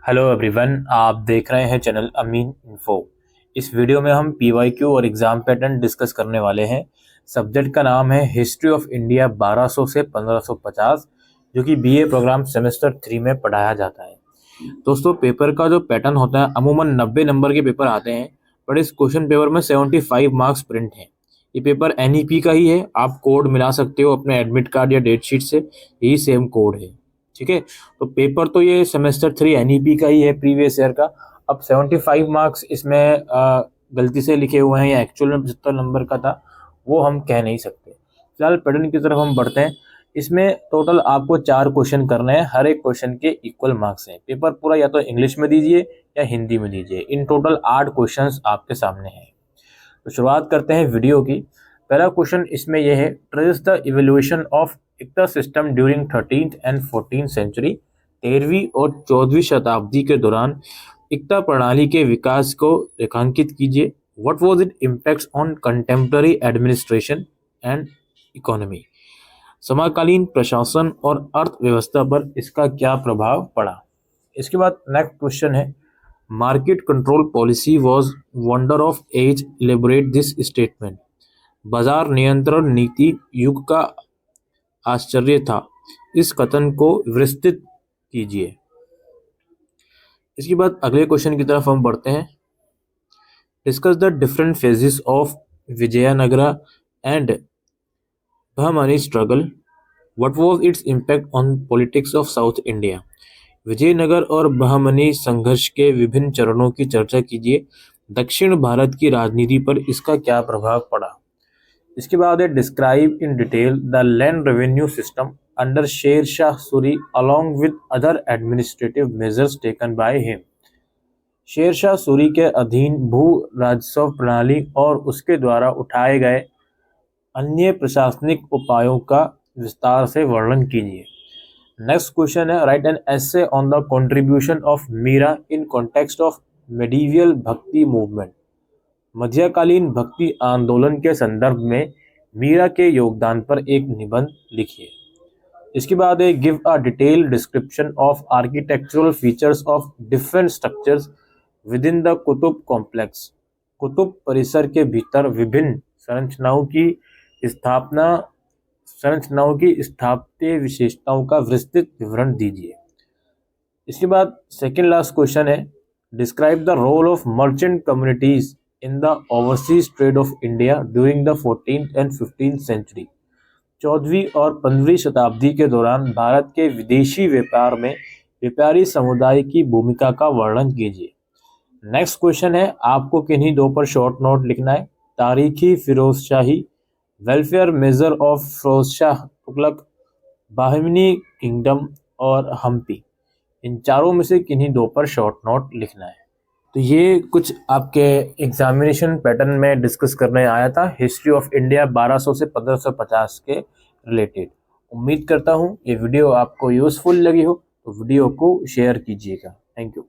Hello everyone, आप देख रहे हैं चैनल अमीन इन्फो। इस वीडियो में हम पीवाईक्यू और एग्ज़ाम पैटर्न डिस्कस करने वाले हैं। सब्जेक्ट का नाम है हिस्ट्री ऑफ इंडिया 1200 से 1550, जो कि बीए प्रोग्राम सेमेस्टर 3 में पढ़ाया जाता है। दोस्तों, पेपर का जो पैटर्न होता है, अमूमन 90 नंबर के पेपर आते हैं, बट इस क्वेश्चन पेपर में 75 मार्क्स प्रिंट हैं। ये पेपर एनईपी का ही है, आप कोड मिला सकते हो अपने एडमिट कार्ड या डेट शीट से, यही सेम कोड है। ठीक है, तो पेपर तो ये सेमेस्टर 3 एनईपी का ही है, प्रीवियस ईयर का। अब 75 मार्क्स इसमें गलती से लिखे हुए हैं या एक्चुअल में 75 नंबर का था, वो हम कह नहीं सकते। फिलहाल पैटर्न की तरफ हम बढ़ते हैं। इसमें टोटल आपको 4 क्वेश्चन करने हैं, हर एक क्वेश्चन के इक्वल मार्क्स हैं। पेपर पूरा या तो इंग्लिश में दीजिए या हिंदी में दीजिए। इन टोटल 8 क्वेश्चंस आपके सामने हैं। तो शुरुआत करते हैं वीडियो की। पहला क्वेश्चन इसमें यह है, trace the evolution of iqta system during 13th and 14th century. 13वीं और 14वीं शताब्दी के दौरान इक्ता प्रणाली के विकास को रेखांकित कीजिए। What was it impacts on contemporary administration and economy. समकालीन प्रशासन और अर्थव्यवस्था पर इसका क्या प्रभाव पड़ा। इसके बाद नेक्स्ट क्वेश्चन है, market control policy was wonder of age, elaborate this statement. बाजार नियंत्रण नीति युग का आश्चर्य था, इस कथन को विस्तृत कीजिए। इसके बाद अगले क्वेश्चन की तरफ हम बढ़ते हैं। Discuss the different phases of Vijayanagara and Bahmani struggle. What was its impact on politics of south India. Vijayanagar और बहमनी संघर्ष के विभिन्न चरणों की चर्चा कीजिए। दक्षिण भारत की राजनीति पर इसका क्या प्रभाव पड़ा। इसके बाद है, describe in detail the land revenue system under Sher Shah Suri along with other administrative measures taken by him. Sher Shah Suri के अधीन भू राजस्व प्रणाली और उसके द्वारा उठाए गए अन्य प्रशासनिक उपायों का विस्तार से वर्णन कीजिए। नेक्स्ट क्वेश्चन है, write an essay on the contribution of Meera in context of medieval bhakti movement. मध्यकालीन भक्ति आंदोलन के संदर्भ में मीरा के योगदान पर एक निबंध लिखिए। इसके बाद है, give a detail description of architectural features of different structures with in the Qutub complex. Qutub परिसर के भीतर विभिन्न संरचनाओं की स्थापत्य विशेषताओं का विस्तृत विवरण दीजिए। इसके बाद सेकेंड लास्ट क्वेश्चन है, describe the role of merchant communities in the overseas trade of India during the 14th and 15th century. 14वीं और 15वीं शताब्दी के दौरान भारत के विदेशी व्यापार में व्यापारी समुदाय की भूमिका का वर्णन कीजिए। नेक्स्ट क्वेश्चन है, आपको किन्हीं दो पर शॉर्ट नोट लिखना है। Tarikhi Firozshahi, welfare measure of Firozshah Tughlaq, Bahmani kingdom और हम्पी। इन चारों में से किन्हीं दो पर शॉर्ट नोट लिखना है। तो ये कुछ आपके एग्जामिनेशन पैटर्न में डिस्कस करने आया था, हिस्ट्री ऑफ इंडिया 1200 से 1550 के रिलेटेड। उम्मीद करता हूँ ये वीडियो आपको यूजफुल लगी हो, तो वीडियो को शेयर कीजिएगा। Thank you.